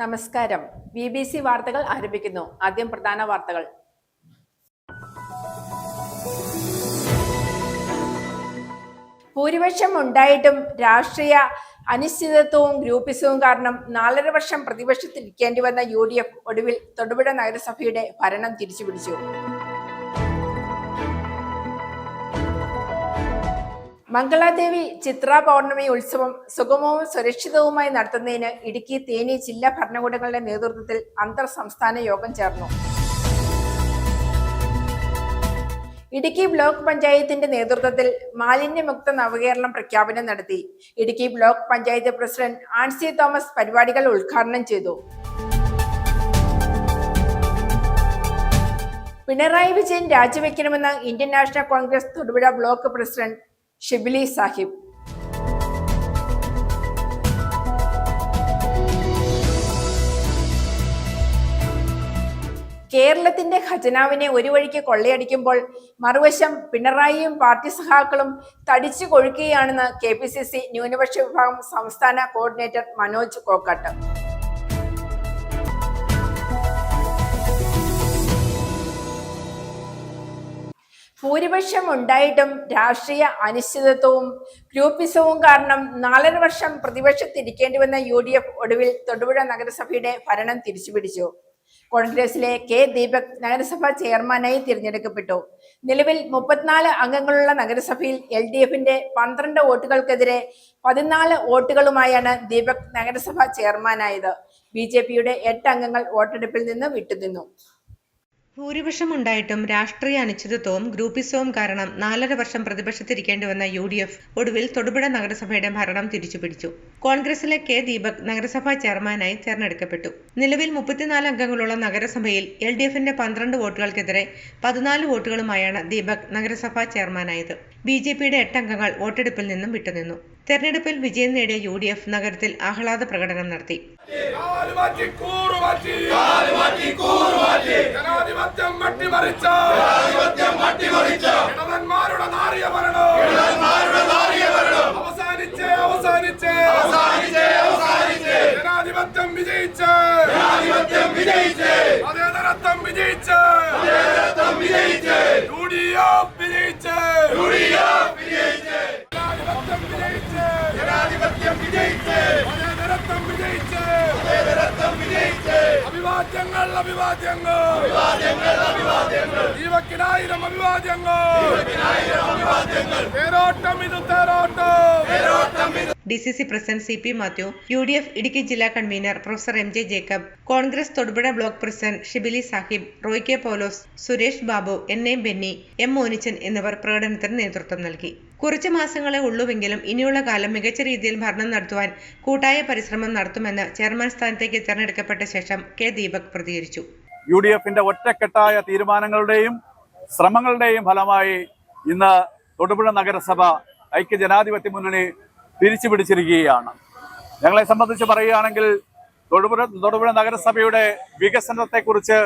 നമസ്കാരം. BBC വാർത്തകൾ ആരംഭിക്കുന്നു. ആദ്യം പ്രധാന വാർത്തകൾ. ഭൂരിപക്ഷം ഉണ്ടായിട്ടും രാഷ്ട്രീയ അനിശ്ചിതത്വവും ഗ്രൂപ്പിസവും കാരണം 4.5 വർഷം പ്രതിപക്ഷത്തിരിക്കേണ്ടി വന്ന UDF ഒടുവിൽ തൊടുപുഴ നഗരസഭയുടെ ഭരണം തിരിച്ചുപിടിച്ചു. മംഗളാദേവി ചിത്ര പൗർണമി ഉത്സവം സുഗമവും സുരക്ഷിതവുമായി നടത്തുന്നതിന് ഇടുക്കി തേനി ജില്ലാ ഭരണകൂടങ്ങളുടെ നേതൃത്വത്തിൽ അന്തർ സംസ്ഥാന യോഗം ചേർന്നു. ഇടുക്കി ബ്ലോക്ക് പഞ്ചായത്തിന്റെ നേതൃത്വത്തിൽ മാലിന്യമുക്ത നവകേരളം പ്രഖ്യാപനം നടത്തി. ഇടുക്കി ബ്ലോക്ക് പഞ്ചായത്ത് പ്രസിഡന്റ് ആൻസി തോമസ് പരിപാടികൾ ഉദ്ഘാടനം ചെയ്തു. പിണറായി വിജയൻ രാജിവെക്കണമെന്ന് Indian National Congress Thodupuzha block president Shibili Sahib. കേരളത്തിന്റെ ഖജനാവിനെ ഒരു വഴിക്ക് കൊള്ളയടിക്കുമ്പോൾ മറുവശം പിണറായിയും പാർട്ടി സഖാക്കളും തടിച്ചു കൊഴുക്കുകയാണെന്ന് KPCC ന്യൂനപക്ഷ വിഭാഗം സംസ്ഥാന കോർഡിനേറ്റർ മനോജ് കോക്കാട്ട്. ഭൂരിപക്ഷം ഉണ്ടായിട്ടും രാഷ്ട്രീയ അനിശ്ചിതത്വവും ഗ്രൂപ്പിസവും കാരണം 4.5 വർഷം പ്രതിപക്ഷത്തിരിക്കേണ്ടി വന്ന UDF ഒടുവിൽ തൊടുപുഴ നഗരസഭയുടെ ഭരണം തിരിച്ചുപിടിച്ചു. കോൺഗ്രസിലെ K. ദീപക് നഗരസഭാ ചെയർമാനായി തിരഞ്ഞെടുക്കപ്പെട്ടു. നിലവിൽ 34 അംഗങ്ങളുള്ള നഗരസഭയിൽ LDFന്റെ 12 വോട്ടുകൾക്കെതിരെ 14 വോട്ടുകളുമായാണ് ദീപക് നഗരസഭാ ചെയർമാനായത്. BJPയുടെ 8 അംഗങ്ങൾ വോട്ടെടുപ്പിൽ നിന്ന് വിട്ടുനിന്നു. ഭൂരിപക്ഷം ഉണ്ടായിട്ടും രാഷ്ട്രീയ അനിശ്ചിതത്വവും ഗ്രൂപ്പിസവും കാരണം 4.5 വർഷം പ്രതിപക്ഷത്തിരിക്കേണ്ടി വന്ന UDF ഒടുവിൽ തൊടുപുഴ നഗരസഭയുടെ ഭരണം തിരിച്ചുപിടിച്ചു. കോൺഗ്രസിലെ K. ദീപക് നഗരസഭാ ചെയർമാനായി തെരഞ്ഞെടുക്കപ്പെട്ടു. നിലവിൽ 34 അംഗങ്ങളുള്ള നഗരസഭയിൽ LDFന്റെ 12 വോട്ടുകൾക്കെതിരെ 14 വോട്ടുകളുമായാണ് ദീപക് നഗരസഭാ ചെയർമാനായത്. BJPയുടെ 8 അംഗങ്ങൾ വോട്ടെടുപ്പിൽ നിന്നും വിട്ടുനിന്നു. തെരഞ്ഞെടുപ്പിൽ വിജയം നേടിയ UDF നഗരത്തിൽ ആഹ്ലാദ പ്രകടനം നടത്തി. DCC president CP Mathew, UDF Idukki ജില്ലാ convener professor MJ Jacob, Congress Thodupuzha block president Shibili Sahib, Roy K. Paulose, Suresh Babu, NA Benny, M. Monichan എന്നിവർ പ്രകടനത്തിന് നേതൃത്വം നൽകി. കുറച്ചു മാസങ്ങളെ ഉള്ളുവെങ്കിലും ഇനിയുള്ള കാലം മികച്ച രീതിയിൽ ഭരണം നടത്തുവാൻ കൂട്ടായ പരിശ്രമം നടത്തുമെന്ന് ചെയർമാൻ സ്ഥാനത്തേക്ക് തെരഞ്ഞെടുക്കപ്പെട്ട ശേഷം K. ദീപക് പ്രതികരിച്ചു. UDFന്റെ ഒറ്റക്കെട്ടായ തീരുമാനങ്ങളുടെയും ശ്രമങ്ങളുടെയും ഫലമായി ഇന്ന് തൊടുപുഴ നഗരസഭ ഐക്യജനാധിപത്യ മുന്നണി തിരിച്ചു പിടിച്ചിരിക്കുകയാണ്. ഞങ്ങളെ സംബന്ധിച്ച് പറയുകയാണെങ്കിൽ തൊടുപുഴ നഗരസഭയുടെ വികസനത്തെക്കുറിച്ച്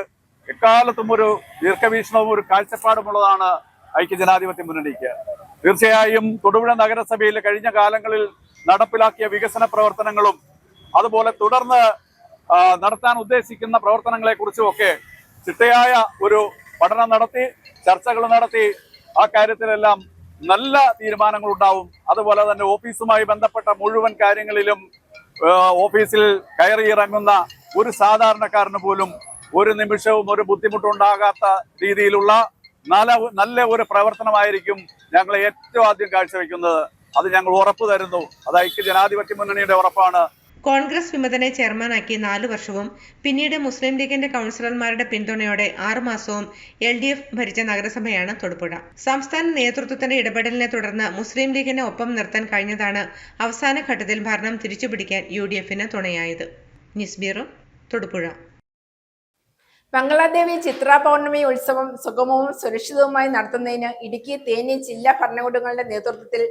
എക്കാലത്തും ഒരു ദീർഘവീക്ഷണവും ഒരു കാഴ്ചപ്പാടുമുള്ളതാണ് ഐക്യജനാധിപത്യ മുന്നണിക്ക്. തീർച്ചയായും തൊടുപുഴ നഗരസഭയിൽ കഴിഞ്ഞ കാലങ്ങളിൽ നടപ്പിലാക്കിയ വികസന പ്രവർത്തനങ്ങളും അതുപോലെ തുടർന്ന് നടത്താൻ ഉദ്ദേശിക്കുന്ന പ്രവർത്തനങ്ങളെ കുറിച്ചുമൊക്കെ ചിട്ടയായ ഒരു പഠനം നടത്തി ചർച്ചകൾ നടത്തി ആ കാര്യത്തിലെല്ലാം നല്ല തീരുമാനങ്ങൾ ഉണ്ടാവും. അതുപോലെ തന്നെ ഓഫീസുമായി ബന്ധപ്പെട്ട മുഴുവൻ കാര്യങ്ങളിലും ഓഫീസിൽ കയറിയിറങ്ങുന്ന ഒരു സാധാരണക്കാരന് പോലും ഒരു നിമിഷവും ഒരു ബുദ്ധിമുട്ടുണ്ടാകാത്ത രീതിയിലുള്ള നല്ല ഒരു പ്രവർത്തനമായിരിക്കും ഞങ്ങൾ ഏറ്റവും ആദ്യം കാഴ്ചവെക്കുന്നത്. അത് ഞങ്ങൾ ഉറപ്പു തരുന്നു. അത് ഐക്യജനാധിപത്യ മുന്നണിയുടെ ഉറപ്പാണ്. കോൺഗ്രസ് വിമതനെ ചെയർമാനാക്കി 4 വർഷവും പിന്നീട് മുസ്ലിം ലീഗിന്റെ കൗൺസിലർമാരുടെ പിന്തുണയോടെ 6 മാസവും LDF ഭരിച്ച നഗരസഭയാണ് തൊടുപുഴ. സംസ്ഥാന നേതൃത്വത്തിന്റെ ഇടപെടലിനെ തുടർന്ന് മുസ്ലിം ലീഗിനെ ഒപ്പം നിർത്താൻ കഴിഞ്ഞതാണ് അവസാന ഘട്ടത്തിൽ ഭരണം തിരിച്ചുപിടിക്കാൻ UDFന് തുണയായത്. News bureau, Thodupuzha. മംഗളാദേവി ചിത്ര പൗർണമി ഉത്സവം സുഗമവും സുരക്ഷിതവുമായി നടത്തുന്നതിന് ഇടുക്കി തേനി ജില്ലാ ഭരണകൂടങ്ങളുടെ നേതൃത്വത്തിൽ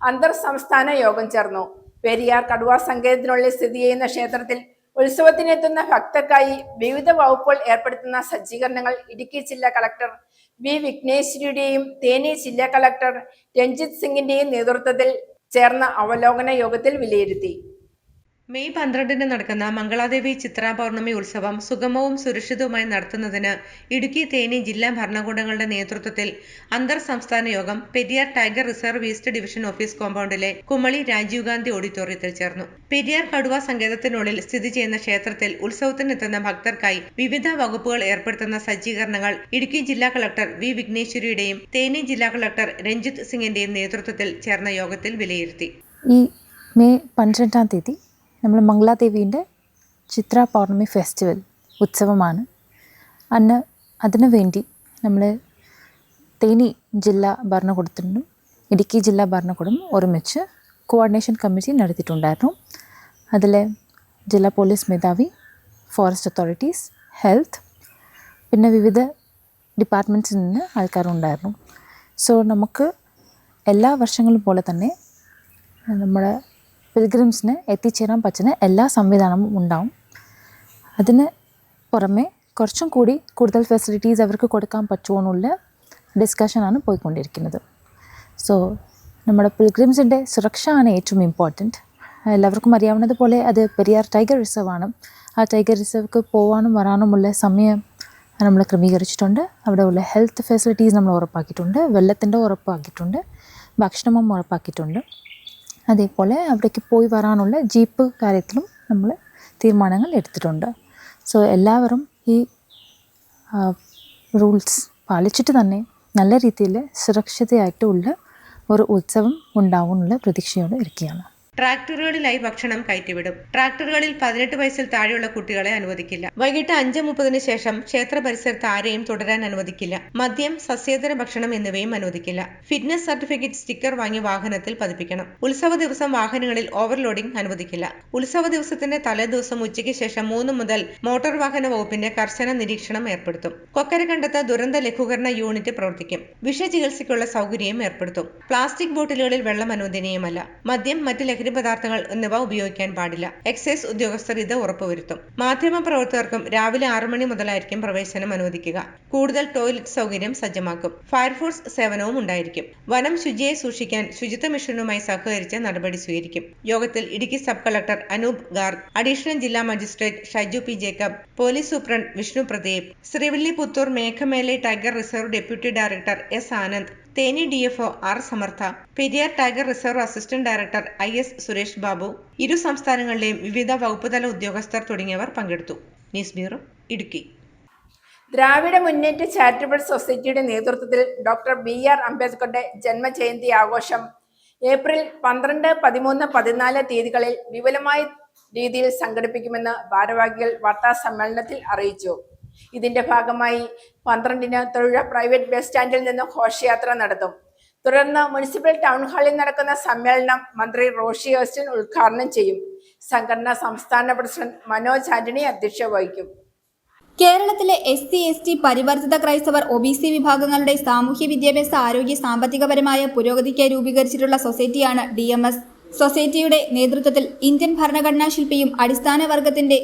അന്തർ സംസ്ഥാന യോഗം ചേർന്നു. പെരിയാർ കടുവ സങ്കേതത്തിനുള്ളിൽ സ്ഥിതി ചെയ്യുന്ന ക്ഷേത്രത്തിൽ ഉത്സവത്തിനെത്തുന്ന ഭക്തർക്കായി വിവിധ വകുപ്പുകൾ ഏർപ്പെടുത്തുന്ന സജ്ജീകരണങ്ങൾ ഇടുക്കി ജില്ലാ കളക്ടർ V. വിഘ്നേശ്വരിയുടെയും തേനി ജില്ലാ കളക്ടർ രഞ്ജിത് സിംഗിന്റെയും നേതൃത്വത്തിൽ ചേർന്ന അവലോകന യോഗത്തിൽ വിലയിരുത്തി. മെയ് 12 നടക്കുന്ന മംഗളാദേവി ചിത്ര പൗർണമി ഉത്സവം സുഗമവും സുരക്ഷിതവുമായി നടത്തുന്നതിന് ഇടുക്കി തേനി ജില്ലാ ഭരണകൂടങ്ങളുടെ നേതൃത്വത്തിൽ അന്തർ സംസ്ഥാന യോഗം Periyar tiger reserve east division office കോമ്പൗണ്ടിലെ കുമളി രാജീവ് ഗാന്ധി ഓഡിറ്റോറിയത്തിൽ ചേർന്നു. പെരിയാർ കടുവ സങ്കേതത്തിനുള്ളിൽ സ്ഥിതി ചെയ്യുന്ന ക്ഷേത്രത്തിൽ ഉത്സവത്തിനെത്തുന്ന ഭക്തർക്കായി വിവിധ വകുപ്പുകൾ ഏർപ്പെടുത്തുന്ന സജ്ജീകരണങ്ങൾ ഇടുക്കി ജില്ലാ കളക്ടർ വി വിഘ്നേശ്വരിയുടെയും തേനി ജില്ലാ കളക്ടർ രഞ്ജിത്ത് സിംഗിന്റെയും നേതൃത്വത്തിൽ ചേർന്ന യോഗത്തിൽ വിലയിരുത്തി. ഈ മെയ് 12 നമ്മൾ മംഗളാദേവീൻ്റെ ചിത്ര പൗർണമി ഫെസ്റ്റിവൽ ഉത്സവമാണ്. അതിനു വേണ്ടി നമ്മൾ തേനി ജില്ലാ ഭരണകൂടത്തിനും ഇടുക്കി ജില്ലാ ഭരണകൂടം ഒരുമിച്ച് കോർഡിനേഷൻ കമ്മിറ്റി നടത്തിയിട്ടുണ്ടായിരുന്നു. അതിൽ ജില്ലാ പോലീസ് മേധാവി, ഫോറസ്റ്റ് അതോറിറ്റീസ്, ഹെൽത്ത്, പിന്നെ വിവിധ ഡിപ്പാർട്ട്മെൻറ്റ്സിൽ നിന്ന് ആൾക്കാരുണ്ടായിരുന്നു. സോ നമുക്ക് എല്ലാ വർഷങ്ങളും പോലെ തന്നെ നമ്മുടെ പിൽഗ്രിംസിന് എത്തിച്ചേരാൻ പറ്റുന്ന എല്ലാ സംവിധാനവും ഉണ്ടാവും. അതിന് പുറമെ കുറച്ചും കൂടി കൂടുതൽ ഫെസിലിറ്റീസ് അവർക്ക് കൊടുക്കാൻ പറ്റുമോ എന്നുള്ള ഡിസ്കഷനാണ് പോയിക്കൊണ്ടിരിക്കുന്നത്. സോ നമ്മുടെ പിൽഗ്രിംസിൻ്റെ സുരക്ഷയാണ് ഏറ്റവും ഇമ്പോർട്ടൻറ്റ്. എല്ലാവർക്കും അറിയാവുന്നതുപോലെ അത് പെരിയാർ ടൈഗർ റിസർവ് ആണ്. ആ ടൈഗർ റിസർവ്ക്ക് പോകാനും വരാനുമുള്ള സമയം നമ്മൾ ക്രമീകരിച്ചിട്ടുണ്ട്. അവിടെ ഉള്ള ഹെൽത്ത് ഫെസിലിറ്റീസ് നമ്മൾ ഉറപ്പാക്കിയിട്ടുണ്ട്, വെള്ളത്തിൻ്റെ ഉറപ്പാക്കിയിട്ടുണ്ട്, ഭക്ഷണവും ഉറപ്പാക്കിയിട്ടുണ്ട്. അതേപോലെ അവിടേക്ക് പോയി വരാനുള്ള ജീപ്പ് കാര്യത്തിലും നമ്മൾ തീരുമാനങ്ങൾ എടുത്തിട്ടുണ്ട്. സോ എല്ലാവരും ഈ റൂൾസ് പാലിച്ചിട്ട് തന്നെ നല്ല രീതിയിൽ സുരക്ഷിതമായിട്ടുള്ള ഒരു ഉത്സവം ഉണ്ടാവുമെന്നുള്ള പ്രതീക്ഷയോടെ ഇരിക്കുകയാണ്. ട്രാക്ടറുകളിലായി ഭക്ഷണം കയറ്റിവിടും. ട്രാക്ടറുകളിൽ 18 വയസ്സിൽ താഴെയുള്ള കുട്ടികളെ അനുവദിക്കില്ല. വൈകിട്ട് 5:30 ശേഷം ക്ഷേത്ര പരിസരത്ത് ആരെയും തുടരാൻ അനുവദിക്കില്ല. മദ്യം, സസ്യേതര ഭക്ഷണം എന്നിവയും അനുവദിക്കില്ല. ഫിറ്റ്നസ് സർട്ടിഫിക്കറ്റ് സ്റ്റിക്കർ വാങ്ങി വാഹനത്തിൽ പതിപ്പിക്കണം. ഉത്സവ ദിവസം വാഹനങ്ങളിൽ ഓവർലോഡിംഗ് അനുവദിക്കില്ല. ഉത്സവ ദിവസത്തിന്റെ തലേദിവസം ഉച്ചയ്ക്ക് ശേഷം 3 മുതൽ മോട്ടോർ വാഹന വകുപ്പിന്റെ കർശന നിരീക്ഷണം ഏർപ്പെടുത്തും. കൊക്കരക്കണ്ടത്ത് ദുരന്ത ലഘൂകരണ യൂണിറ്റ് പ്രവർത്തിക്കും. വിഷചികിത്സയ്ക്കുള്ള സൗകര്യം ഏർപ്പെടുത്തും. പ്ലാസ്റ്റിക് ബോട്ടിലുകളിൽ വെള്ളം അനുവദനീയമല്ല. മദ്യം, മറ്റ് ലഹരി പദാർത്ഥങ്ങൾ എന്നിവ ഉപയോഗിക്കാൻ പാടില്ല. എക്സൈസ് ഉദ്യോഗസ്ഥർ ഇത് ഉറപ്പുവരുത്തും. മാധ്യമപ്രവർത്തകർക്കും രാവിലെ 6 മണി മുതലായിരിക്കും പ്രവേശനം അനുവദിക്കുക. കൂടുതൽ ടോയ്ലറ്റ് സൗകര്യം സജ്ജമാക്കും. ഫയർഫോഴ്സ് സേവനവും ഉണ്ടായിരിക്കും. വനം ശുചിയായി സൂക്ഷിക്കാൻ ശുചിത്വ മിഷനുമായി സഹകരിച്ച് നടപടി സ്വീകരിക്കും. യോഗത്തിൽ Idukki sub collector Anoop Garg, additional ജില്ലാ magistrate Shaiju P Jacob, police superintendent Vishnu Pradeep, Srivilliputhur Meghamalai tiger reserve deputy director S Anand, Theni DFO R Samartha, Periyar tiger reserve assistant director IS Suresh Babu, ഇരു സംസ്ഥാനങ്ങളിലെയും വിവിധ വകുപ്പുതല ഉദ്യോഗസ്ഥർ തുടങ്ങിയവർ പങ്കെടുത്തു. News bureau, Idukki. ദ്രാവിഡ മുന്നേറ്റ ചാരിറ്റബിൾ സൊസൈറ്റിയുടെ നേതൃത്വത്തിൽ ഡോക്ടർ BR അംബേദ്കറുടെ ജന്മജയന്തി ആഘോഷം ഏപ്രിൽ 12, 13, 14 തീയതികളിൽ വിപുലമായ രീതിയിൽ സംഘടിപ്പിക്കുമെന്ന് ഭാരവാഹികൾ വാർത്താ സമ്മേളനത്തിൽ അറിയിച്ചു. ഇതിന്റെ ഭാഗമായി 12-ന് തൊഴിലുറ പ്രൈവറ്റ് ബസ് സ്റ്റാൻഡിൽ നിന്ന് ഘോഷയാത്ര നടത്തും. തുടർന്ന് മുനിസിപ്പൽ ടൗൺ ഹാളിൽ നടക്കുന്ന സമ്മേളനം മന്ത്രി റോഷി ഓസ്റ്റിൻ ഉദ്ഘാടനം ചെയ്യും. സംഘടനാ സംസ്ഥാന പ്രസിഡന്റ് മനോജ് ആന്റണി അധ്യക്ഷത വഹിക്കും. കേരളത്തിലെ SC, ST, പരിവർത്തിത ക്രൈസ്തവർ, OBC വിഭാഗങ്ങളുടെ സാമൂഹ്യ വിദ്യാഭ്യാസ, ആരോഗ്യ, സാമ്പത്തികപരമായ പുരോഗതിക്കായി രൂപീകരിച്ചിട്ടുള്ള സൊസൈറ്റിയാണ് DMS. സൊസൈറ്റിയുടെ നേതൃത്വത്തിൽ ഇന്ത്യൻ ഭരണഘടനാ ശില്പിയും അടിസ്ഥാന വർഗത്തിന്റെ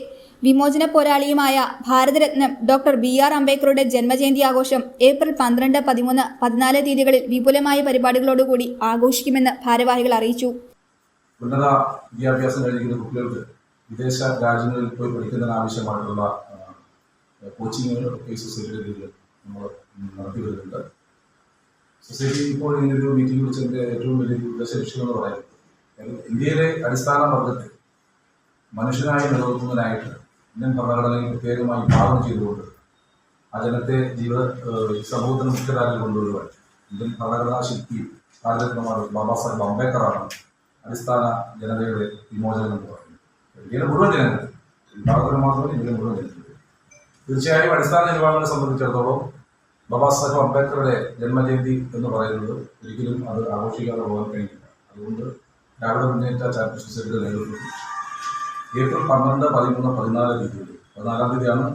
വിമോചന പോരാളിയുമായ ഭാരതരത്നം ഡോക്ടർ BR അംബേദ്കറുടെ ജന്മജയന്തി ആഘോഷം ഏപ്രിൽ 12, 13, 14 തീയതികളിൽ വിപുലമായ പരിപാടികളോടുകൂടി ആഘോഷിക്കുമെന്ന് ഭാരവാഹികൾ അറിയിച്ചു. ഉന്നത വിദ്യാഭ്യാസം കഴിക്കുന്ന കുട്ടികൾക്ക് വിദേശ രാജ്യങ്ങളിൽ പോയി പഠിക്കുന്നതിന് ആവശ്യമായിട്ടുള്ള കോച്ചിങ്ങുകൾ ഈ സൊസൈറ്റിയുടെ കീഴിൽ നമ്മൾ നടത്തി വരുന്നുണ്ട്. സൊസൈറ്റി ഇപ്പോൾ ഇങ്ങനൊരു മീറ്റിംഗ് വിളിച്ചതിൻ്റെ ഏറ്റവും വലിയ ഉദ്ദേശ ലക്ഷ്യം എന്ന് പറയുന്നത് ഇന്ത്യയിലെ അടിസ്ഥാന വർഗത്തെ മനുഷ്യനായി നിലനിർത്തുന്നതിനായിട്ട് ഇന്ത്യൻ ഭരണഘടനയിൽ പ്രത്യേകമായി ഭാഗം ചെയ്തുകൊണ്ട് ആ ജനത്തെ സമൂഹത്തിന് മുഖ്യധാരയിൽ കൊണ്ടുവരുവാൻ ഇന്ത്യൻ ഭരണഘടനാ ശില്പി ഭാരതരത്നമാണ് ബാബാ സാഹിബ് അംബേദ്കറാണ് അടിസ്ഥാന ജനതയുടെ വിമോചനം എന്ന് പറയുന്നത്. ഇന്ത്യയിലെ മുഴുവൻ ജനങ്ങൾ, ഭാരതത്തിൽ മാത്രമല്ല ഇന്ത്യയിലെ മുഴുവൻ ജനങ്ങൾ. തീർച്ചയായും അടിസ്ഥാന ജനവിഭാഗങ്ങളെ സംബന്ധിച്ചിടത്തോളം ബാബാ സാഹിബ് അംബേദ്കറുടെ ജന്മജയന്തി എന്ന് പറയുന്നത് ഒരിക്കലും അത് ആഘോഷിക്കാതെ പോകാൻ കഴിയില്ല. അതുകൊണ്ട് ദ്രാവിഡ മുന്നേറ്റ ചാരിറ്റബിൾ സൊസൈറ്റിയുടെ നേതൃത്വത്തിൽ ഏപ്രിൽ 12, 13, 14 തീയതികളിൽ 14-ാം തീയതിയാണ്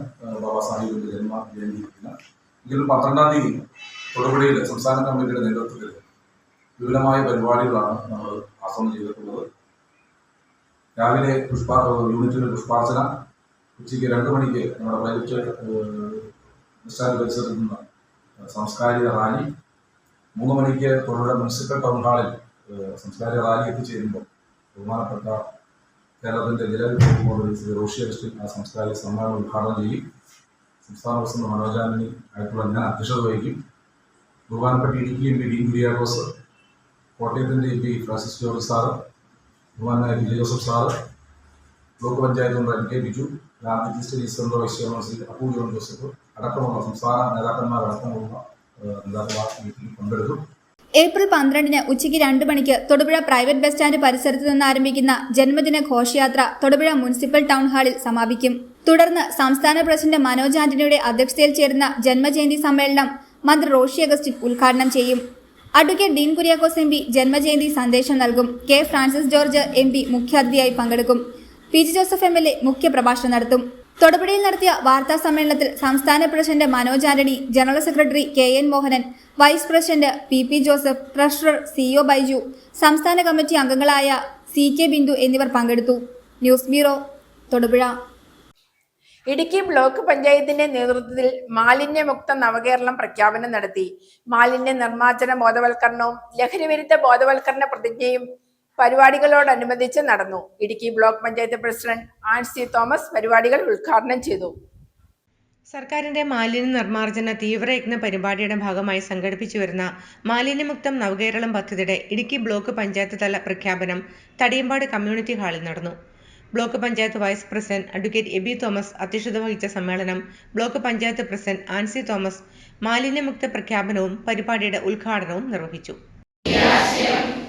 ബാബാ സാഹിബിന്റെ ജന്മജയന്തി. എങ്കിലും 12-ാം തീയതി തൊടുപുഴയിൽ സംസ്ഥാന കമ്മിറ്റിയുടെ നേതൃത്വത്തിൽ വിപുലമായ പരിപാടികളാണ് നമ്മൾ ആസൂത്രണം ചെയ്തിട്ടുള്ളത്. രാവിലെ യൂണിറ്റിൽ പുഷ്പാർച്ചന, ഉച്ചയ്ക്ക് 2 മണിക്ക് നമ്മുടെ പ്രൈവറ്റ് ബസ് പരിസരത്ത് നിന്ന് സാംസ്കാരിക റാലി, 3 മണിക്ക് തൊടുപുഴ മുനിസിപ്പൽ ടൗൺ ഹാളിൽ സാംസ്കാരിക റാലി എത്തിച്ചേരുമ്പോൾ ബഹുമാനപ്പെട്ട കേരളത്തിൻ്റെ ജലവിഭവ മന്ത്രി ശ്രീ റോഷി അഗസ്റ്റിൻ ആ സംസ്കാരിക സമ്മേളനം ഉദ്ഘാടനം ചെയ്യും. സംസ്ഥാന പ്രസിഡന്റ് മനോജാനി ആയിട്ടുള്ള ഞാൻ അധ്യക്ഷത വഹിക്കും. ബഹുമാനപ്പെട്ട ഇടുക്കി എം പി ഡീൻ കുര്യാക്കോസ്, കോട്ടയത്തിൻ്റെ M P Francis George sir, ബഹുമാനായ P Joseph sir, block panchayat member M K Biju, ഗ്രാമപഞ്ചായത്ത് study centre vice chairman Shri Appu John Joseph അടക്കമുള്ള സംസ്ഥാന നേതാക്കന്മാരടക്കമുള്ള നേതാക്കന്മാർ മീറ്റിംഗിൽ പങ്കെടുക്കും. ഏപ്രിൽ 12-ന് ഉച്ചയ്ക്ക് 2 മണിക്ക് തൊടുപുഴ പ്രൈവറ്റ് ബസ് സ്റ്റാൻഡ് പരിസരത്ത് നിന്ന് ആരംഭിക്കുന്ന ജന്മദിന ഘോഷയാത്ര തൊടുപുഴ മുനിസിപ്പൽ ടൗൺ ഹാളിൽ സമാപിക്കും. തുടർന്ന് സംസ്ഥാന പ്രസിഡന്റ് മനോജ് ആന്റണിയുടെ അധ്യക്ഷതയിൽ ചേരുന്ന ജന്മജയന്തി സമ്മേളനം മന്ത്രി റോഷി അഗസ്റ്റിൻ ഉദ്ഘാടനം ചെയ്യും. Advocate Dean Kuriakose M P ജന്മജയന്തി സന്ദേശം നൽകും. K Francis George M P മുഖ്യാതിഥിയായി പങ്കെടുക്കും. പി ജി ജോസഫ് MLA മുഖ്യപ്രഭാഷണം നടത്തും. തൊടുപുഴയിൽ നടത്തിയ വാർത്താ സമ്മേളനത്തിൽ സംസ്ഥാന president Manoj Antony, general secretary KN Mohanan, vice president PP Joseph, treasurer CO Baiju, സംസ്ഥാന കമ്മിറ്റി അംഗങ്ങളായ CK ബിന്ദു എന്നിവർ പങ്കെടുത്തു. News bureau, Thodupuzha. Idukki block പഞ്ചായത്തിന്റെ നേതൃത്വത്തിൽ മാലിന്യമുക്ത നവകേരളം പ്രഖ്യാപനം നടത്തി. മാലിന്യ നിർമ്മാർജ്ജന ബോധവൽക്കരണവും ലഹരിവിരുദ്ധ ബോധവൽക്കരണ പ്രതിജ്ഞയും പരിപാടികളോടനുബന്ധിച്ച് നടന്നു. ഇടുക്കി ബ്ലോക്ക് പഞ്ചായത്ത് പ്രസിഡന്റ് ആൻസി തോമസ് പരിപാടികൾ ഉദ്ഘാടനം ചെയ്തു. സർക്കാരിന്റെ മാലിന്യ നിർമ്മാർജ്ജന തീവ്രയജ്ഞ പരിപാടിയുടെ ഭാഗമായി സംഘടിപ്പിച്ചു വരുന്ന മാലിന്യമുക്തം നവകേരളം പദ്ധതിയുടെ ഇടുക്കി ബ്ലോക്ക് പഞ്ചായത്ത് തല പ്രഖ്യാപനം തടിയമ്പാട് കമ്മ്യൂണിറ്റി ഹാളിൽ നടന്നു. Block panchayat vice president advocate Aby Thomas അധ്യക്ഷത വഹിച്ച സമ്മേളനം ബ്ലോക്ക് പഞ്ചായത്ത് പ്രസിഡന്റ് ആൻസി തോമസ് മാലിന്യമുക്ത പ്രഖ്യാപനവും പരിപാടിയുടെ ഉദ്ഘാടനവും നിർവഹിച്ചു.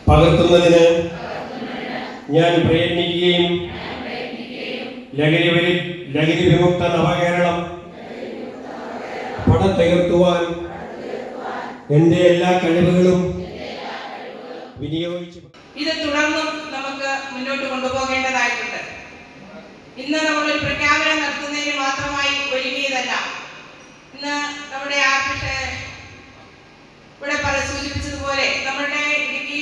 പകർത്തുന്നതിന് ഞാൻ പ്രയത്നിക്കുകയും ലഹരി വിമുക്ത നവകേരളം പടുത്തുയർത്തുവാൻ എൻ്റെ എല്ലാ കഴിവുകളും വിനിയോഗിച്ചു. ഇത് തുടർന്നും നമുക്ക് മുന്നോട്ട് കൊണ്ടുപോകേണ്ടതായിട്ടുണ്ട്. ഇന്ന് നമ്മളൊരു പ്രഖ്യാപനം നടത്തുന്നതിന് മാത്രമായി ഒരുങ്ങിയതല്ല. ഇന്ന് നമ്മുടെ ഇവിടെ സൂചിപ്പിച്ചതുപോലെ നമ്മുടെ ഇടുക്കി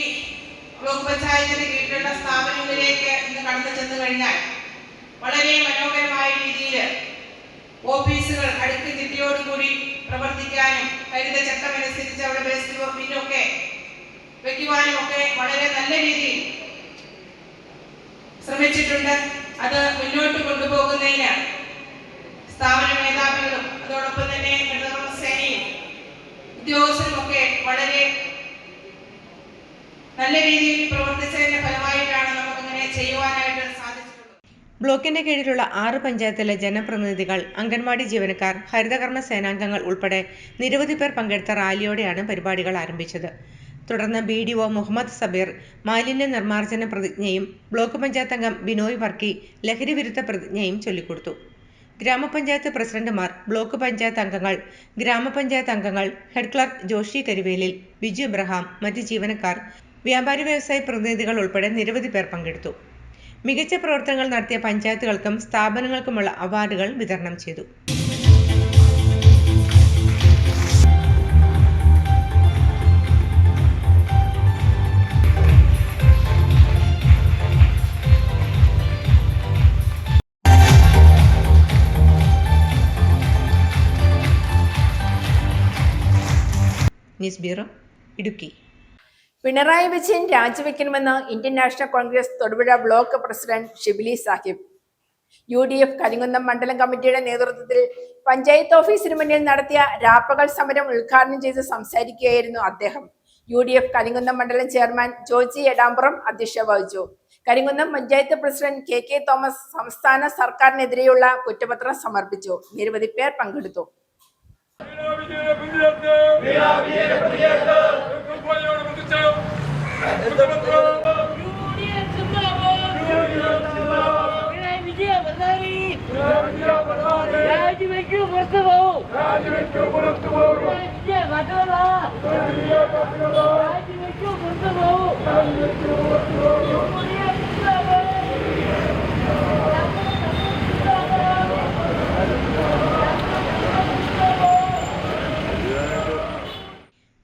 ബ്ലോക്ക് പഞ്ചായത്തിന് കീഴിലുള്ള സ്ഥാപനങ്ങളിലേക്ക് ഇന്ന് കടന്നു ചെന്നു കഴിഞ്ഞാൽ വളരെ മനോഹരമായ രീതിയിൽ ഓഫീസുകൾ അടുക്ക് ചിട്ടയോടുകൂടി പ്രവർത്തിക്കാനും ഹരിതചട്ടമനുസരിച്ച് അവിടെ വേസ്റ്റ് ബിന്നൊക്കെ വയ്ക്കുവാനും ഒക്കെ വളരെ നല്ല രീതിയിൽ ശ്രമിച്ചിട്ടുണ്ട്. അത് മുന്നോട്ട് കൊണ്ടുപോകുന്നതിന് സ്ഥാപന മേധാവികളും അതോടൊപ്പം തന്നെ സേനയും ഉദ്യോഗസ്ഥരും ഒക്കെ വളരെ നല്ല രീതിയിൽ പ്രവർത്തിച്ചതിന്റെ ഫലമായിട്ടാണ് നമുക്കിങ്ങനെ ചെയ്യുവാനായിട്ട് സാധിച്ചിട്ടുള്ളത്. ബ്ലോക്കിന്റെ കീഴിലുള്ള 6 പഞ്ചായത്തിലെ ജനപ്രതിനിധികൾ, അംഗൻവാടി ജീവനക്കാർ, ഹരിതകർമ്മ സേനാംഗങ്ങൾ ഉൾപ്പെടെ നിരവധി പേർ പങ്കെടുത്ത റാലിയോടെയാണ് പരിപാടികൾ ആരംഭിച്ചത്. തുടർന്ന് BDO മുഹമ്മദ് സബീർ മാലിന്യ നിർമ്മാർജ്ജന പ്രതിജ്ഞയും ബ്ലോക്ക് പഞ്ചായത്ത് അംഗം ബിനോയ് വർക്കി ലഹരി വിരുദ്ധ പ്രതിജ്ഞയും ചൊല്ലിക്കൊടുത്തു. ഗ്രാമപഞ്ചായത്ത് പ്രസിഡന്റുമാർ, ബ്ലോക്ക് പഞ്ചായത്ത് അംഗങ്ങൾ, ഗ്രാമപഞ്ചായത്ത് അംഗങ്ങൾ, ഹെഡ് ക്ലർക്ക് ജോഷി കരിവേലിൽ, ബിജു ഇബ്രഹാം, മറ്റ് ജീവനക്കാർ, വ്യാപാരി വ്യവസായ പ്രതിനിധികൾ ഉൾപ്പെടെ നിരവധി പേർ പങ്കെടുത്തു. മികച്ച പ്രവർത്തനങ്ങൾ നടത്തിയ പഞ്ചായത്തുകൾക്കും സ്ഥാപനങ്ങൾക്കുമുള്ള അവാർഡുകൾ വിതരണം ചെയ്തു. News bureau, Idukki. പിണറായി വിജയൻ രാജിവെക്കണമെന്ന് Indian National Congress Thodupuzha block president Shibili Sahib. UDF Karimkunnam മണ്ഡലം കമ്മിറ്റിയുടെ നേതൃത്വത്തിൽ പഞ്ചായത്ത് ഓഫീസിന് മുന്നിൽ നടത്തിയ രാപ്പകൽ സമരം ഉദ്ഘാടനം ചെയ്ത് സംസാരിക്കുകയായിരുന്നു അദ്ദേഹം. UDF കരിങ്കുന്നം മണ്ഡലം ചെയർമാൻ ജോജി എടാമ്പുറം അധ്യക്ഷത വഹിച്ചു. Karimkunnam panchayat president KK Thomas സംസ്ഥാന സർക്കാരിനെതിരെയുള്ള കുറ്റപത്രം സമർപ്പിച്ചു. നിരവധി പേർ പങ്കെടുത്തു.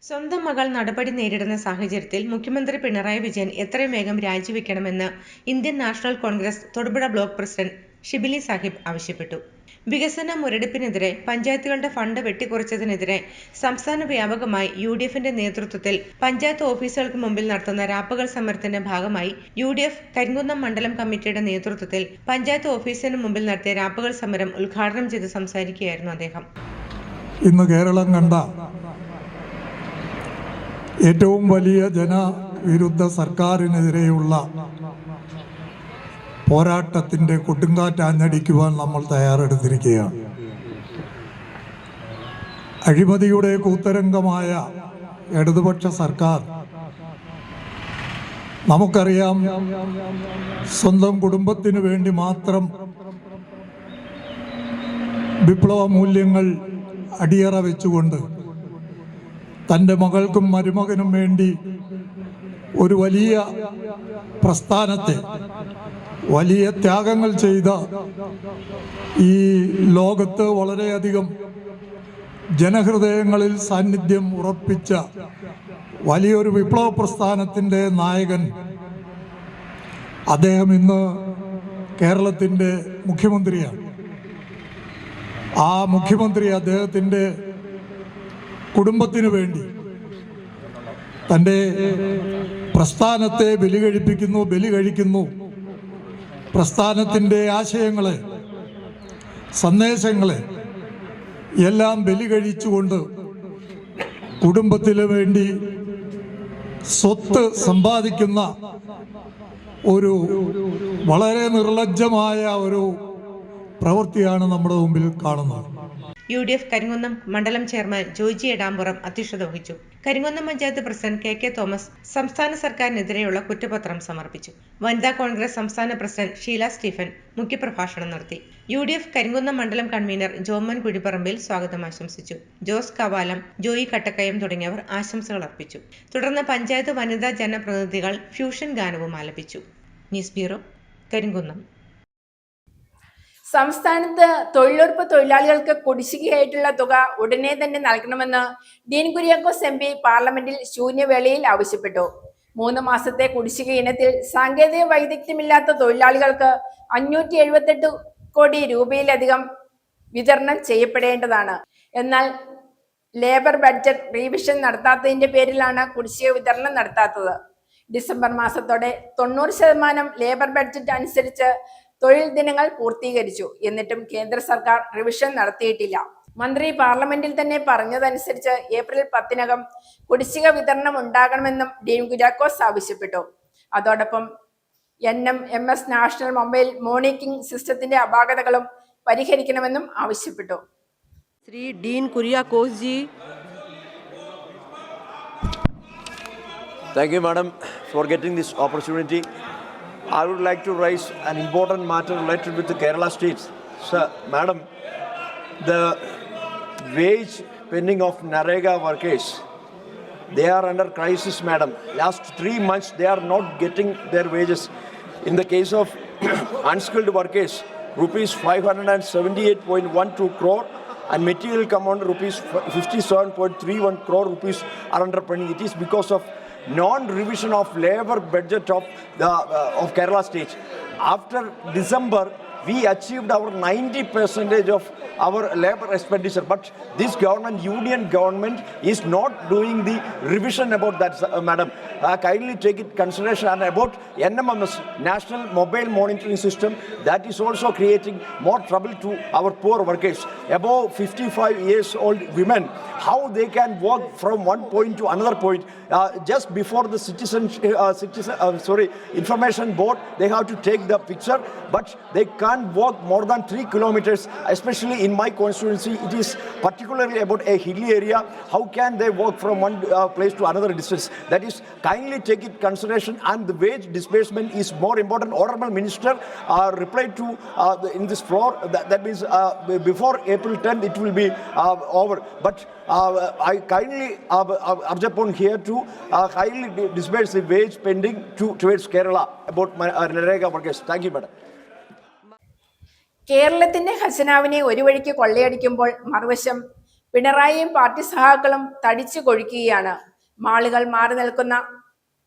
സ്വന്തം മകൾ നടപടി നേരിടുന്ന സാഹചര്യത്തിൽ മുഖ്യമന്ത്രി പിണറായി വിജയൻ എത്രയും വേഗം രാജിവെക്കണമെന്ന് Indian National Congress Thodupuzha block president Shibili Sahib ആവശ്യപ്പെട്ടു. വികസന മുരടിപ്പിനെതിരെ പഞ്ചായത്തുകളുടെ ഫണ്ട് വെട്ടിക്കുറച്ചതിനെതിരെ സംസ്ഥാന വ്യാപകമായി UDFന്റെ നേതൃത്വത്തിൽ പഞ്ചായത്ത് ഓഫീസുകൾക്ക് മുമ്പിൽ നടത്തുന്ന രാപ്പകൽ സമരത്തിന്റെ ഭാഗമായി UDF കരിങ്കുന്നം മണ്ഡലം കമ്മിറ്റിയുടെ നേതൃത്വത്തിൽ പഞ്ചായത്ത് ഓഫീസിന് മുമ്പിൽ നടത്തിയ രാപ്പകൽ സമരം ഉദ്ഘാടനം ചെയ്ത് സംസാരിക്കുകയായിരുന്നു അദ്ദേഹം. ഇന്ന് കേരളം കണ്ട ഏറ്റവും വലിയ ജനവിരുദ്ധ സർക്കാരിനെതിരെയുള്ള പോരാട്ടത്തിൻ്റെ കൊടുങ്കാറ്റാഞ്ഞടിക്കുവാൻ നമ്മൾ തയ്യാറെടുത്തിരിക്കുകയാണ്. അഴിമതിയുടെ കൂത്തരംഗമായ ഇടതുപക്ഷ സർക്കാർ നമുക്കറിയാം, സ്വന്തം കുടുംബത്തിന് വേണ്ടി മാത്രം വിപ്ലവ മൂല്യങ്ങൾ അടിയറ വെച്ചുകൊണ്ട് തൻ്റെ മകൾക്കും മരുമകനും വേണ്ടി ഒരു വലിയ പ്രസ്ഥാനത്തെ, വലിയ ത്യാഗങ്ങൾ ചെയ്ത ഈ ലോകത്ത് വളരെയധികം ജനഹൃദയങ്ങളിൽ സാന്നിധ്യം ഉറപ്പിച്ച വലിയൊരു വിപ്ലവ പ്രസ്ഥാനത്തിൻ്റെ നായകൻ, അദ്ദേഹം ഇന്ന് കേരളത്തിൻ്റെ മുഖ്യമന്ത്രിയാണ്. ആ മുഖ്യമന്ത്രി അദ്ദേഹത്തിൻ്റെ കുടുംബത്തിനു വേണ്ടി തൻ്റെ പ്രസ്ഥാനത്തെ ബലി കഴിക്കുന്നു. പ്രസ്ഥാനത്തിൻ്റെ ആശയങ്ങളെ, സന്ദേശങ്ങളെ എല്ലാം ബലി കഴിച്ചുകൊണ്ട് കുടുംബത്തിന് വേണ്ടി സ്വത്ത് സമ്പാദിക്കുന്ന ഒരു വളരെ നിർലജ്ജമായ ഒരു പ്രവൃത്തിയാണ് നമ്മുടെ മുമ്പിൽ കാണുന്നത്. UDF കരിങ്കുന്നം മണ്ഡലം ചെയർമാൻ ജോജി എടാമ്പുറം അധ്യക്ഷത വഹിച്ചു. Karimkunnam panchayat president KK Thomas സംസ്ഥാന സർക്കാരിനെതിരെയുള്ള കുറ്റപത്രം സമർപ്പിച്ചു. വനിതാ കോൺഗ്രസ് സംസ്ഥാന പ്രസിഡന്റ് ഷീല സ്റ്റീഫൻ മുഖ്യപ്രഭാഷണം നടത്തി. UDF കരിങ്കുന്നം മണ്ഡലം കൺവീനർ ജോമൻ കുഴിപ്പറമ്പിൽ സ്വാഗതം ആശംസിച്ചു. ജോസ് കവാലം, ജോയി കട്ടക്കയം തുടങ്ങിയവർ ആശംസകൾ അർപ്പിച്ചു. തുടർന്ന് പഞ്ചായത്ത് വനിതാ ജനപ്രതിനിധികൾ ഫ്യൂഷൻ ഗാനവും ആലപിച്ചു. News bureau, Karimkunnam. സംസ്ഥാനത്ത് തൊഴിലുറപ്പ് തൊഴിലാളികൾക്ക് കുടിശ്ശികയായിട്ടുള്ള തുക ഉടനെ തന്നെ നൽകണമെന്ന് ഡീൻ കുര്യാക്കോസ് MP പാർലമെന്റിൽ ശൂന്യവേളയിൽ ആവശ്യപ്പെട്ടു. 3 മാസത്തെ കുടിശ്ശിക ഇനത്തിൽ സാങ്കേതിക വൈദഗ്ധ്യമില്ലാത്ത തൊഴിലാളികൾക്ക് 578 കോടി രൂപയിലധികം വിതരണം ചെയ്യപ്പെടേണ്ടതാണ്. എന്നാൽ ലേബർ ബഡ്ജറ്റ് റീവിഷൻ നടത്താത്തതിന്റെ പേരിലാണ് കുടിശ്ശിക വിതരണം നടത്താത്തത്. ഡിസംബർ മാസത്തോടെ 90% ലേബർ ബഡ്ജറ്റ് അനുസരിച്ച് തൊഴിൽ ദിനങ്ങൾ പൂർത്തീകരിച്ചു. എന്നിട്ടും കേന്ദ്ര സർക്കാർ റിവിഷൻ നടത്തിയിട്ടില്ല. മന്ത്രി പാർലമെന്റിൽ തന്നെ പറഞ്ഞതനുസരിച്ച് ഏപ്രിൽ 10-നകം കുടിശ്ശിക വിതരണം ഉണ്ടാകണമെന്നും ഡീൻ കുര്യാക്കോസ് ആവശ്യപ്പെട്ടു. അതോടൊപ്പം NMMS നാഷണൽ മൊബൈൽ മോണിറ്ററിംഗ് സിസ്റ്റത്തിന്റെ അപാകതകളും പരിഹരിക്കണമെന്നും ആവശ്യപ്പെട്ടു. Shri Dean Kuriakose G. Thank you, Madam, for getting this opportunity. I would like to raise an important matter related with the Kerala State. Sir, Madam, the wage pending of Narega workers, they are under crisis, Madam. Last 3 months, they are not getting their wages. In the case of unskilled workers, rupees 578.12 crore and material compound rupees 57.31 crore rupees are under pending. It is because of non-revision of labor budget of the of Kerala State. After December, we achieved our 90% of our labor expenditure, but this government, union government, is not doing the revision about that, Madam. Kindly take it consideration. And about NMMS, National Mobile Monitoring System, that is also creating more trouble to our poor workers. Above 55 years old women, how they can walk from one point to another point. Just before the information board, they have to take the picture, but they can't walk more than 3 kilometers, especially in my constituency. It is particularly about a hilly area. How can they walk from one place to another distance? That is, kindly take it consideration, and the wage disbursement is more important. Honorable Minister replied to in this floor, that means before April 10th it will be over. But I kindly urge upon here to kindly disburse the wage pending towards Kerala about my Narega workers. Thank you, Madam. കേരളത്തിന്റെ ഖജനാവിനെ ഒരു വഴിക്ക് കൊള്ളയടിക്കുമ്പോൾ മറുവശം പിണറായിയും party സഹാക്കളും തടിച്ചു കൊഴിക്കുകയാണ്. മാളുകൾ മാറി നിൽക്കുന്ന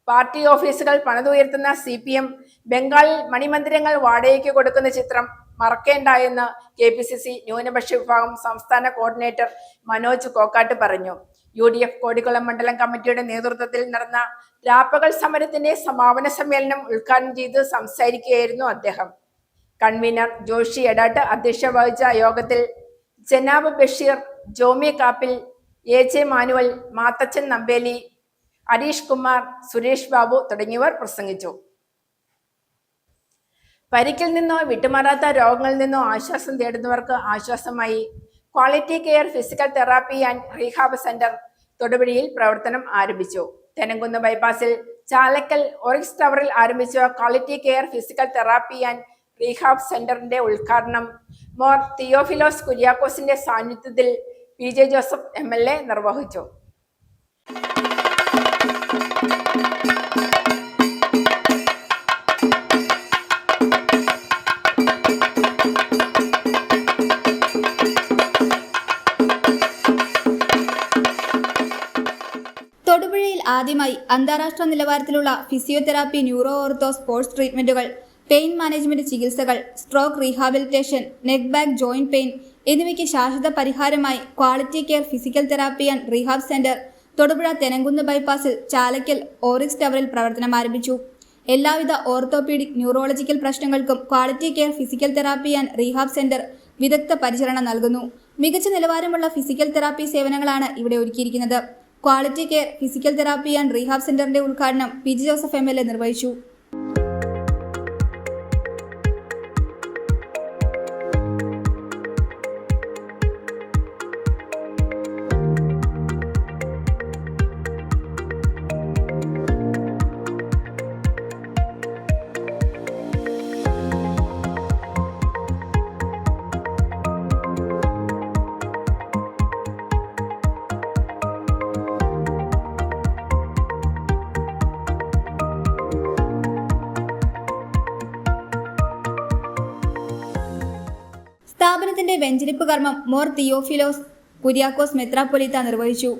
party ഓഫീസുകൾ പണിതുയർത്തുന്ന CPM ബംഗാളിൽ മണിമന്ദിരങ്ങൾ വാടകയ്ക്ക് കൊടുക്കുന്ന ചിത്രം മറക്കേണ്ട എന്ന് KPCC ന്യൂനപക്ഷ വിഭാഗം സംസ്ഥാന കോർഡിനേറ്റർ മനോജ് കോക്കാട്ട് പറഞ്ഞു. UDF കോടിക്കുളം മണ്ഡലം കമ്മിറ്റിയുടെ നേതൃത്വത്തിൽ നടന്ന രാപ്പകൽ സമരത്തിന്റെ സമാപന സമ്മേളനം ഉദ്ഘാടനം ചെയ്ത് സംസാരിക്കുകയായിരുന്നു അദ്ദേഹം. കൺവീനർ ജോഷി എടാട്ട് അധ്യക്ഷത വഹിച്ച യോഗത്തിൽ ജനാബ് ബഷീർ, ജോമി കാപ്പിൽ, AJ മാനുവൽ, മാത്തച്ചൻ നമ്പേലി, അരീഷ് കുമാർ, സുരേഷ് ബാബു തുടങ്ങിയവർ പ്രസംഗിച്ചു. പരിക്കിൽ നിന്നോ വിട്ടുമാറാത്ത രോഗങ്ങളിൽ നിന്നോ ആശ്വാസം തേടുന്നവർക്ക് ആശ്വാസമായി quality care physical therapy and rehab centre തൊടുപുഴയിൽ പ്രവർത്തനം ആരംഭിച്ചു. തെനങ്കുന്ന് ബൈപ്പാസിൽ ചാലക്കൽ ഓറിക്സ് ടവറിൽ ആരംഭിച്ച quality care physical therapy and rehab സെന്ററിന്റെ ഉദ്ഘാടനം മോർ തിയോഫിലോസ് കുര്യാക്കോസിന്റെ സാന്നിധ്യത്തിൽ PJ ജോസഫ് MLA നിർവഹിച്ചു. തൊടുപുഴയിൽ ആദ്യമായി അന്താരാഷ്ട്ര നിലവാരത്തിലുള്ള ഫിസിയോതെറാപ്പി, ന്യൂറോ ഓർത്തോ, സ്പോർട്സ് ട്രീറ്റ്മെന്റുകൾ, പെയിൻ മാനേജ്മെന്റ് ചികിത്സകൾ, stroke rehabilitation, neck back joint pain എന്നിവയ്ക്ക് ശാശ്വത പരിഹാരമായി quality care physical therapy and rehab centre Thodupuzha Thenankunnu ബൈപ്പാസിൽ ചാലക്കൽ ഓറിക്സ് ടവറിൽ പ്രവർത്തനം ആരംഭിച്ചു. എല്ലാവിധ ഓർത്തോപീഡിക്, ന്യൂറോളജിക്കൽ പ്രശ്നങ്ങൾക്കും quality care physical therapy and rehab centre വിദഗ്ധ പരിചരണം നൽകുന്നു. മികച്ച നിലവാരമുള്ള ഫിസിക്കൽ തെറാപ്പി സേവനങ്ങളാണ് ഇവിടെ ഒരുക്കിയിരിക്കുന്നത്. Quality care physical therapy and rehab സെന്ററിന്റെ ഉദ്ഘാടനം PJ ജോസഫ് MLA നിർവഹിച്ചു. സ്ഥാപനത്തിന്റെ വെഞ്ചരിപ്പ് കർമ്മം മോർ തിയോഫിലോസ് കുര്യാക്കോസ് മെത്രാപ്പൊലീത്ത നിർവഹിച്ചു.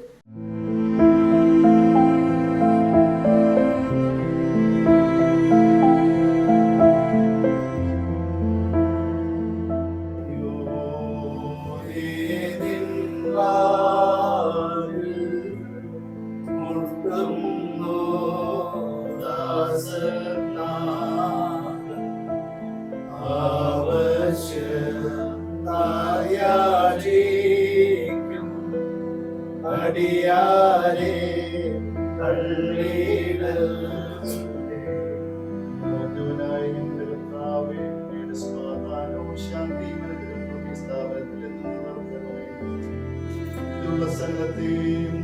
സംഘത്തെയും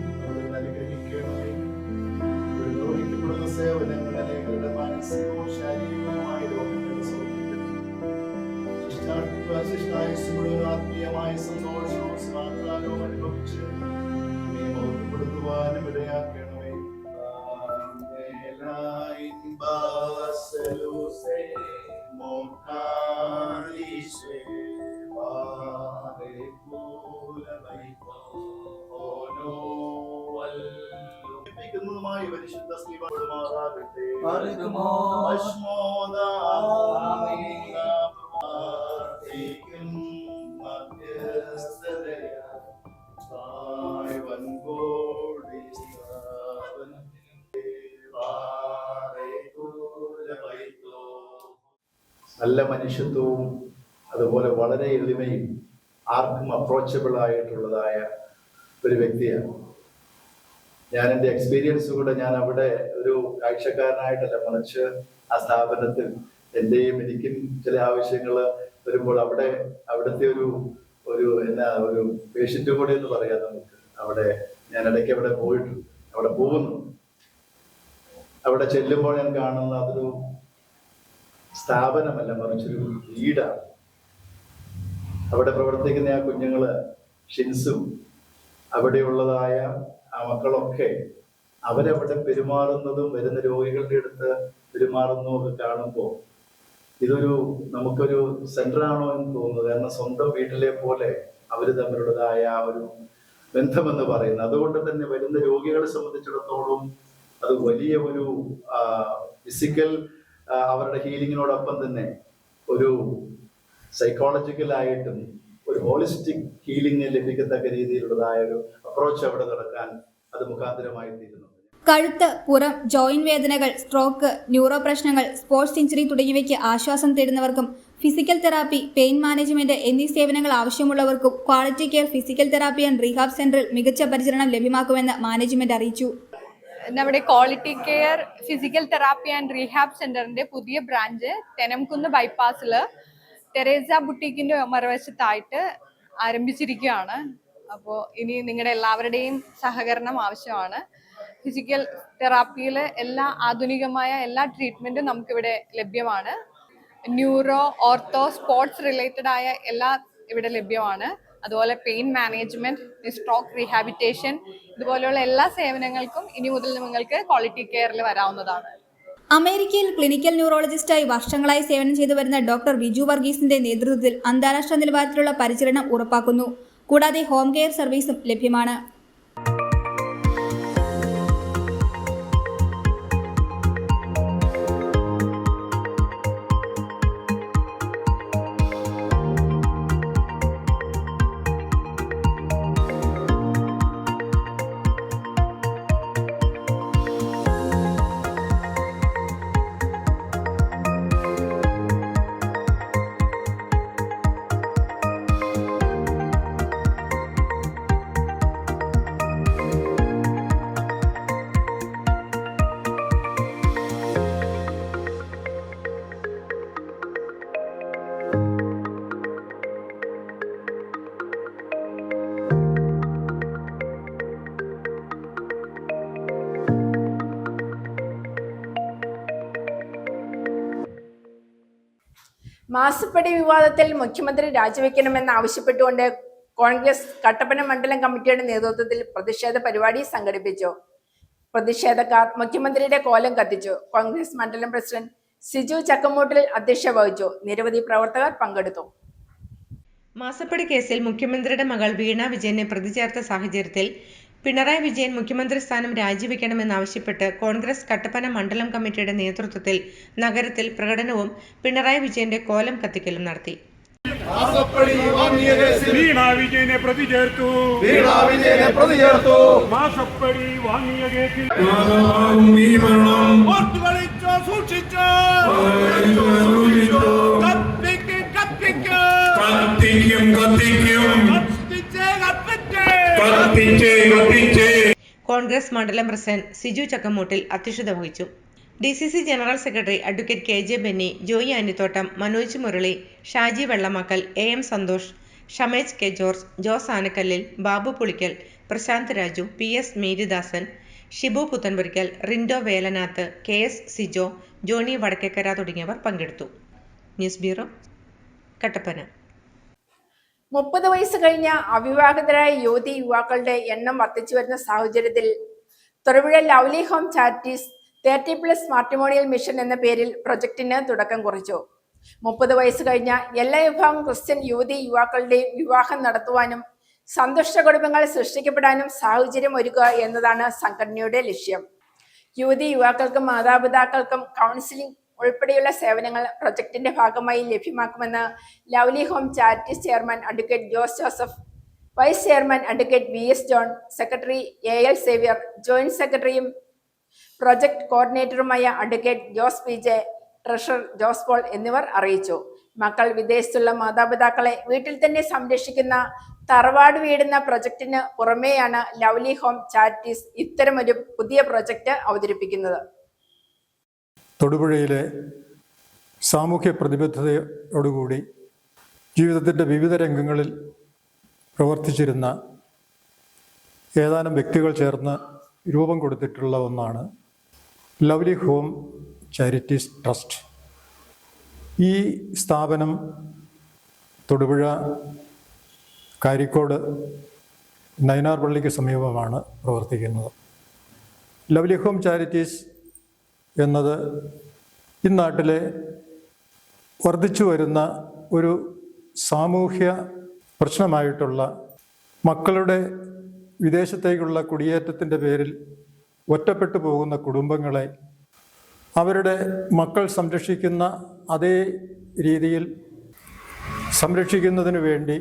അനുഗ്രഹിക്കണമേ. നിർവഹിക്കപ്പെടുന്ന സേവനങ്ങൾ അനേകരുടെ മാനസികവും ശാരീരികവുമായ രോഗങ്ങളുടെ സൗഖ്യത്തിന് ആത്മീയമായ സന്തോഷവും സമാധാനവും അനുഭവിച്ച് മഹത്വപ്പെടുത്തുവാനും ഇടയാക്കണമേ. പരിശുദ്ധ സ്ത്രീമാറാകട്ടെ. നല്ല മനുഷ്യത്വവും അതുപോലെ വളരെ എളിമയും ആർക്കും അപ്രോച്ചബിൾ ആയിട്ടുള്ളതായ ഒരു വ്യക്തിയാണ്. ഞാൻ എൻ്റെ എക്സ്പീരിയൻസ് കൂടെ ഞാൻ അവിടെ ഒരു കാഴ്ചക്കാരനായിട്ടല്ല, മറിച്ച് ആ സ്ഥാപനത്തിൽ എൻ്റെയും എനിക്കും ചില ആവശ്യങ്ങൾ വരുമ്പോൾ അവിടുത്തെ ഒരു പേഷ്യൻ്റ് കൂടെ എന്ന് പറയാം നമുക്ക്. അവിടെ ഞാൻ ഇടയ്ക്ക് അവിടെ പോകുന്നു. അവിടെ ചെല്ലുമ്പോൾ ഞാൻ കാണുന്ന അതൊരു സ്ഥാപനമല്ല, മറിച്ചൊരു വീടാണ്. അവിടെ പ്രവർത്തിക്കുന്ന ആ കുഞ്ഞുങ്ങള്, ഷിൻസും അവിടെയുള്ളതായ ആ മക്കളൊക്കെ അവരവിടെ പെരുമാറുന്നതും വരുന്ന രോഗികളുടെ അടുത്ത് പെരുമാറുന്നതും ഒക്കെ കാണുമ്പോൾ നമുക്കൊരു സെന്ററാണോ എന്ന് തോന്നുന്നത്. കാരണം സ്വന്തം വീട്ടിലെ പോലെ അവർ തമ്മിലുള്ളതായ ആ ഒരു ബന്ധമെന്ന് പറയുന്നത്. അതുകൊണ്ട് തന്നെ വരുന്ന രോഗികളെ സംബന്ധിച്ചിടത്തോളം അത് വലിയ ഒരു ഫിസിക്കൽ അവരുടെ ഹീലിങ്ങിനോടൊപ്പം തന്നെ ഒരു സൈക്കോളജിക്കലായിട്ടും ഒരു ഹോളിസ്റ്റിക് ഹീലിംഗ് ലഭിക്കത്തക്ക രീതിയിലുള്ളതായ ഒരു അപ്രോച്ച് അവിടെ നടക്കാൻ അത് മുഖാന്തരമായി തീരുന്നു. കഴുത്ത്, പുറം, ജോയിന്റ് വേദനകൾ, സ്ട്രോക്ക്, ന്യൂറോ പ്രശ്നങ്ങൾ, സ്പോർട്സ് ഇഞ്ചുറി തുടങ്ങിയവയ്ക്ക് ആശ്വാസം തേടുന്നവർക്കും ഫിസിക്കൽ തെറാപ്പി, പെയിൻ മാനേജ്മെന്റ് എന്നീ സേവനങ്ങൾ ആവശ്യമുള്ളവർക്കും quality care physical therapy and rehab സെന്ററിൽ മികച്ച പരിചരണം ലഭ്യമാക്കുമെന്ന് മാനേജ്മെന്റ് അറിയിച്ചു. നമ്മുടെ quality care physical therapy and rehab സെന്ററിന്റെ പുതിയ ബ്രാഞ്ച് തെനംകുന്ന് ബൈപ്പാസിൽ തെരേസ ബുട്ടീക്കിന്റെ മറുവശത്തായിട്ട് ആരംഭിച്ചിരിക്കുകയാണ്. അപ്പോൾ ഇനി നിങ്ങളുടെ എല്ലാവരുടെയും സഹകരണം ആവശ്യമാണ്. ഫിസിക്കൽ തെറാപ്പിയിൽ എല്ലാ ആധുനികമായ എല്ലാ ട്രീറ്റ്മെന്റും നമുക്കിവിടെ ലഭ്യമാണ്. ന്യൂറോ, ഓർത്തോ, സ്പോർട്സ് റിലേറ്റഡ് ആയ എല്ലാം ഇവിടെ ലഭ്യമാണ്. അതുപോലെ പെയിൻ മാനേജ്മെന്റ്, സ്ട്രോക്ക് റീഹാബിറ്റേഷൻ, ഇതുപോലെയുള്ള എല്ലാ സേവനങ്ങൾക്കും ഇനി മുതൽ നിങ്ങൾക്ക് ക്വാളിറ്റി കെയറിൽ വരാവുന്നതാണ്. അമേരിക്കയിൽ ക്ലിനിക്കൽ ന്യൂറോളജിസ്റ്റായി വർഷങ്ങളായി സേവനം ചെയ്തു വരുന്ന ഡോക്ടർ വിജു വർഗീസിന്റെ നേതൃത്വത്തിൽ അന്താരാഷ്ട്ര നിലവാരത്തിലുള്ള പരിചരണം ഉറപ്പാക്കുന്നു. കൂടാതെ ഹോം കെയർ സർവീസും ലഭ്യമാണ്. മാസപ്പടി വിവാദത്തിൽ മുഖ്യമന്ത്രി രാജിവെക്കണമെന്ന് ആവശ്യപ്പെട്ടുകൊണ്ട് കോൺഗ്രസ് കട്ടപ്പന മണ്ഡലം കമ്മിറ്റിയുടെ നേതൃത്വത്തിൽ പ്രതിഷേധ പരിപാടി സംഘടിപ്പിച്ചു. പ്രതിഷേധക്കാർ മുഖ്യമന്ത്രിയുടെ കോലം കത്തിച്ചു. കോൺഗ്രസ് മണ്ഡലം പ്രസിഡന്റ് സിജു ചക്കമൂട്ടിൽ അധ്യക്ഷത വഹിച്ചു. നിരവധി പ്രവർത്തകർ പങ്കെടുത്തു. മാസപ്പടി കേസിൽ മുഖ്യമന്ത്രിയുടെ മകൾ വീണ വിജയനെ പ്രതി ചേർത്ത സാഹചര്യത്തിൽ പിണറായി വിജയൻ മുഖ്യമന്ത്രി സ്ഥാനം രാജിവെക്കണമെന്നാവശ്യപ്പെട്ട് കോൺഗ്രസ് കട്ടപ്പന മണ്ഡലം കമ്മിറ്റിയുടെ നേതൃത്വത്തിൽ നഗരത്തിൽ പ്രകടനവും പിണറായി വിജയന്റെ കോലം കത്തിക്കലും നടത്തി. വീണ വിജയനെ പ്രതി ചേർത്തു. മാസപ്പടി വാങ്ങിയ കേസിൽ സൂക്ഷിച്ചോ. കോൺഗ്രസ് മണ്ഡലം പ്രസിഡന്റ് സിജു ചക്കമൂട്ടിൽ അധ്യക്ഷത വഹിച്ചു. DCC general secretary advocate KJ Benny, Joy Anithottam, Manoj Murali, Shaji Vellamakkal, AM Santhosh, Shamej K George, Jose Anakkallil, Babu Pulickal, Prashanth Raju, PS Marydasan, Shibu Puthenpurickal, Rindo Velanath, KS Sijo, Johnny Vadakkekara തുടങ്ങിയവർ പങ്കെടുത്തു. News bureau, Kattappana. 30 വയസ്സ് കഴിഞ്ഞ അവിവാഹിതരായ യുവതി യുവാക്കളുടെ എണ്ണം വർദ്ധിച്ചു വരുന്ന സാഹചര്യത്തിൽ Thodupuzha lovely home charities 30+ matrimonial mission എന്ന പേരിൽ പ്രൊജക്ടിന് തുടക്കം കുറിച്ചു. 30 വയസ്സ് കഴിഞ്ഞ എല്ലാ വിഭാഗം ക്രിസ്ത്യൻ യുവതി യുവാക്കളുടെയും വിവാഹം നടത്തുവാനും സന്തുഷ്ട കുടുംബങ്ങൾ സൃഷ്ടിക്കപ്പെടാനും സാഹചര്യം ഒരുക്കുക എന്നതാണ് സംഘടനയുടെ ലക്ഷ്യം. യുവതി യുവാക്കൾക്കും മാതാപിതാക്കൾക്കും കൗൺസിലിംഗ് ഉൾപ്പെടെയുള്ള സേവനങ്ങൾ പ്രൊജക്ടിന്റെ ഭാഗമായി ലഭ്യമാക്കുമെന്ന് lovely home charities chairman advocate Jose Joseph, vice chairman advocate VS John, secretary AL Xavier, joint സെക്രട്ടറിയും പ്രൊജക്ട് കോർഡിനേറ്ററുമായ advocate Jose PJ, treasurer Jose Paul എന്നിവർ അറിയിച്ചു. മക്കൾ വിദേശത്തുള്ള മാതാപിതാക്കളെ വീട്ടിൽ തന്നെ സംരക്ഷിക്കുന്ന തറവാട് വീടുന്ന പ്രൊജക്ടിന് പുറമെയാണ് ലവ്ലി ഹോം ചാരിറ്റീസ് ഇത്തരമൊരു പുതിയ പ്രൊജക്ട് അവതരിപ്പിക്കുന്നത്. തൊടുപുഴയിലെ സാമൂഹ്യ പ്രതിബദ്ധതയോടുകൂടി ജീവിതത്തിൻ്റെ വിവിധ രംഗങ്ങളിൽ പ്രവർത്തിച്ചിരുന്ന ഏതാനും വ്യക്തികൾ ചേർന്ന് രൂപം കൊടുത്തിട്ടുള്ള ഒന്നാണ് ലവ്ലി ഹോം ചാരിറ്റീസ് ട്രസ്റ്റ്. ഈ സ്ഥാപനം തൊടുപുഴ കാരിക്കോട് നയനാർ പള്ളിക്ക് സമീപമാണ് പ്രവർത്തിക്കുന്നത്. ലവ്ലി ഹോം ചാരിറ്റീസ് എന്നത് ഈ നാട്ടിലെ വർദ്ധിച്ചു വരുന്ന ഒരു സാമൂഹ്യ പ്രശ്നമായിട്ടുള്ള മക്കളുടെ വിദേശത്തേക്കുള്ള കുടിയേറ്റത്തിൻ്റെ പേരിൽ ഒറ്റപ്പെട്ടു പോകുന്ന കുടുംബങ്ങളെ അവരുടെ മക്കൾ സംരക്ഷിക്കുന്ന അതേ രീതിയിൽ സംരക്ഷിക്കുന്നതിന് വേണ്ടി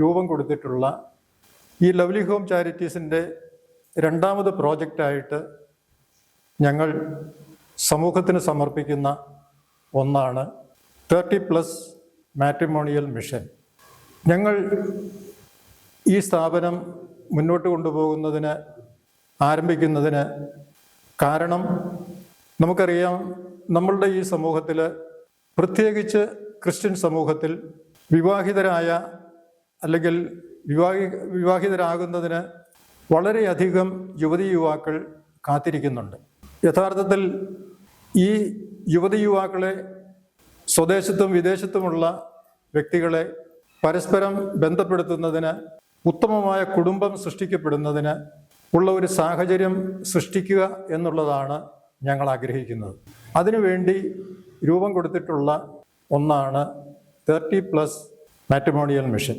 രൂപം കൊടുത്തിട്ടുള്ള ഈ ലവ്ലി ഹോം ചാരിറ്റീസിൻ്റെ രണ്ടാമത് പ്രോജക്റ്റായിട്ട് ഞങ്ങൾ സമൂഹത്തിന് സമർപ്പിക്കുന്ന ഒന്നാണ് 30+ മാട്രിമോണിയൽ മിഷൻ. ഞങ്ങൾ ഈ സ്ഥാപനം മുന്നോട്ട് കൊണ്ടുപോകുന്നതിന് ആരംഭിക്കുന്നതിന് കാരണം നമുക്കറിയാം, നമ്മളുടെ ഈ സമൂഹത്തിൽ, പ്രത്യേകിച്ച് ക്രിസ്ത്യൻ സമൂഹത്തിൽ വിവാഹിതരായ അല്ലെങ്കിൽ വിവാഹിതരാകുന്നതിന് വളരെയധികം യുവതി യുവാക്കൾ കാത്തിരിക്കുന്നുണ്ട്. യഥാർത്ഥത്തിൽ ഈ യുവതി യുവാക്കളെ, സ്വദേശത്തും വിദേശത്തുമുള്ള വ്യക്തികളെ പരസ്പരം ബന്ധപ്പെടുത്തുന്നതിന്, ഉത്തമമായ കുടുംബം സൃഷ്ടിക്കപ്പെടുന്നതിന് ഉള്ള ഒരു സാഹചര്യം സൃഷ്ടിക്കുക എന്നുള്ളതാണ് ഞങ്ങൾ ആഗ്രഹിക്കുന്നത്. അതിനുവേണ്ടി രൂപം കൊടുത്തിട്ടുള്ള ഒന്നാണ് 30+ മാട്രിമോണിയൽ മിഷൻ.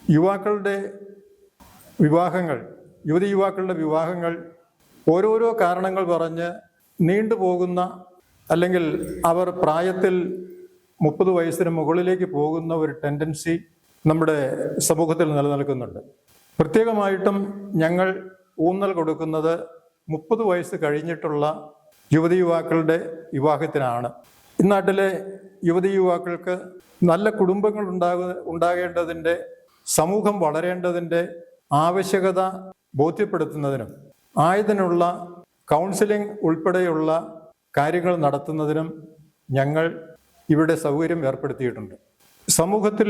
യുവാക്കളുടെ വിവാഹങ്ങൾ, യുവതി യുവാക്കളുടെ വിവാഹങ്ങൾ ഓരോരോ കാരണങ്ങൾ പറഞ്ഞ് നീണ്ടുപോകുന്ന, അല്ലെങ്കിൽ അവർ പ്രായത്തിൽ 30 വയസ്സിന് മുകളിലേക്ക് പോകുന്ന ഒരു ടെൻഡൻസി നമ്മുടെ സമൂഹത്തിൽ നിലനിൽക്കുന്നുണ്ട്. പ്രത്യേകമായിട്ടും ഞങ്ങൾ ഊന്നൽ കൊടുക്കുന്നത് 30 വയസ്സ് കഴിഞ്ഞിട്ടുള്ള യുവതി യുവാക്കളുടെ വിവാഹത്തിനാണ്. ഇന്നാട്ടിലെ യുവതി യുവാക്കൾക്ക് നല്ല കുടുംബങ്ങൾ ഉണ്ടാകേണ്ടതിൻ്റെ, സമൂഹം വളരേണ്ടതിൻ്റെ ആവശ്യകത ബോധ്യപ്പെടുത്തുന്നതിനും ആയതിനുള്ള കൗൺസിലിംഗ് ഉൾപ്പെടെയുള്ള കാര്യങ്ങൾ നടത്തുന്നതിനും ഞങ്ങൾ ഇവിടെ സൗകര്യം ഏർപ്പെടുത്തിയിട്ടുണ്ട്. സമൂഹത്തിൽ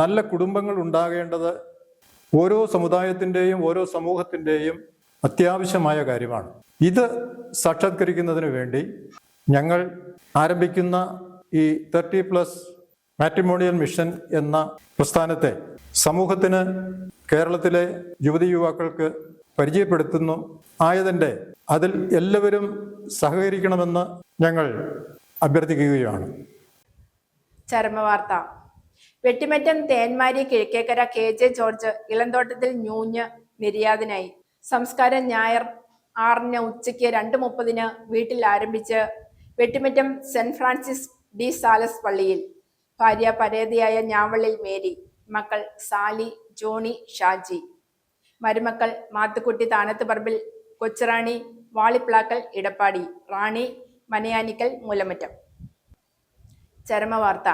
നല്ല കുടുംബങ്ങൾ ഉണ്ടാകേണ്ടത് ഓരോ സമുദായത്തിൻ്റെയും ഓരോ സമൂഹത്തിൻ്റെയും അത്യാവശ്യമായ കാര്യമാണ്. ഇത് സാക്ഷാത്കരിക്കുന്നതിന് വേണ്ടി ഞങ്ങൾ ആരംഭിക്കുന്ന ഈ 30+ മാട്രിമോണിയൽ മിഷൻ എന്ന പ്രസ്ഥാനത്തെ സമൂഹത്തിന്, കേരളത്തിലെ യുവതി യുവാക്കൾക്ക് പരിചയപ്പെടുത്തുന്നു. ആയതിൻ്റെ അതിൽ എല്ലാവരും സഹകരിക്കണമെന്ന് ഞങ്ങൾ അഭ്യർത്ഥിക്കുകയാണ്. ചരമവാർത്ത. വെട്ടിമറ്റം തേന്മാരി കിഴക്കേക്കര KJ ജോർജ് ഇളന്തോട്ടത്തിൽ ഞൂഞ്ഞ് നിര്യാതനായി. സംസ്കാരം ഞായർ 6 ഉച്ചയ്ക്ക് 2:30 വീട്ടിൽ ആരംഭിച്ച് Vettimattom saint Francis D Sales പള്ളിയിൽ. ഭാര്യ പരേതയായ ഞാവള്ളിൽ മേരി, മക്കൾ സാലി, ജോണി, ഷാജി. മരുമക്കൾ മാത്തുക്കുട്ടി താനത്ത് പറമ്പിൽ, കൊച്ചുറാണി വാളിപ്ലാക്കൽ ഇടപ്പാടി, റാണി മനയാനിക്കൽ മൂലമറ്റം. ചരമവാർത്ത.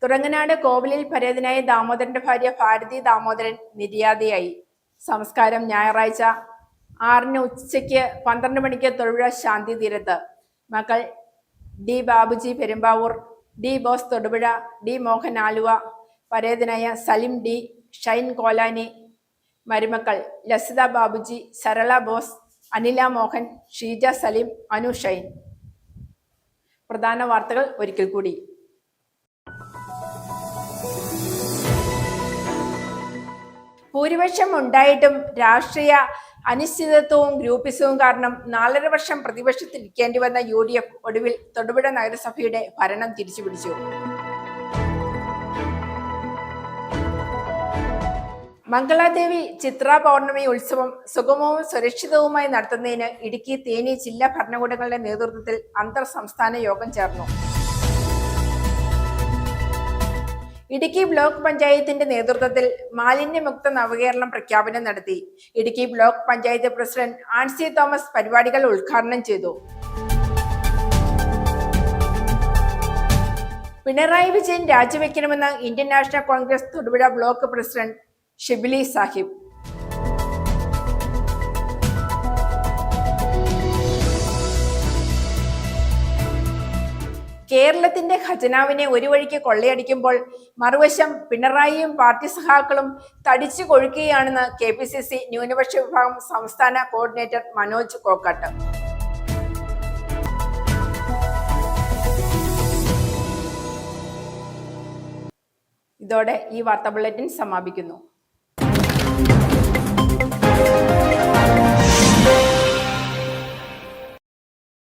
തുറങ്ങനാട് കോവിലിൽ പരേതനായ ദാമോദരന്റെ ഭാര്യ ഭാരതി ദാമോദരൻ നിര്യാതയായി. സംസ്കാരം ഞായറാഴ്ച 6 ഉച്ചയ്ക്ക് 12 മണിക്ക് തൊടുപുഴ ശാന്തി തീരത്ത്. മക്കൾ D Babuji Perumbavoor, D Bose Thodupuzha, D Mohan Aluva. പരേതനായ സലിം D, ഷൈൻ കോലാനി. മരുമക്കൾ ലസിത ബാബുജി, സരള ബോസ്, അനില മോഹൻ, ഷീജ സലീം, അനു ഷൈൻ. പ്രധാന വാർത്തകൾ ഒരിക്കൽ കൂടി. ഭൂരിപക്ഷം ഉണ്ടായിട്ടും രാഷ്ട്രീയ അനിശ്ചിതത്വവും ഗ്രൂപ്പിസവും കാരണം 4.5 വർഷം പ്രതിപക്ഷത്തിരിക്കേണ്ടി വന്ന UDF ഒടുവിൽ തൊടുപുഴ നഗരസഭയുടെ ഭരണം തിരിച്ചുപിടിച്ചു. മംഗളാദേവി ചിത്ര പൗർണമി ഉത്സവം സുഗമവും സുരക്ഷിതവുമായി നടത്തുന്നതിന് ഇടുക്കി, തേനി ജില്ലാ ഭരണകൂടങ്ങളുടെ നേതൃത്വത്തിൽ അന്തർ സംസ്ഥാന യോഗം ചേർന്നു. ഇടുക്കി ബ്ലോക്ക് പഞ്ചായത്തിന്റെ നേതൃത്വത്തിൽ മാലിന്യമുക്ത നവകേരളം പ്രഖ്യാപനം നടത്തി. ഇടുക്കി ബ്ലോക്ക് പഞ്ചായത്ത് പ്രസിഡന്റ് ആൻസി തോമസ് പരിപാടികൾ ഉദ്ഘാടനം ചെയ്തു. പിണറായി വിജയൻ രാജിവെക്കണമെന്ന് Indian National Congress Thodupuzha block president Shibili Sahib. കേരളത്തിന്റെ ഖജനാവിനെ ഒരു വഴിക്ക് കൊള്ളയടിക്കുമ്പോൾ മറുവശം പിണറായിയും പാർട്ടി സഖാക്കളും തടിച്ചു കൊഴുക്കുകയാണെന്ന് KPCC ന്യൂനപക്ഷ വിഭാഗം സംസ്ഥാന കോർഡിനേറ്റർ മനോജ് കോക്കാട്ട്. ഇതോടെ ഈ വാർത്താ ബുള്ളറ്റിൻ സമാപിക്കുന്നു.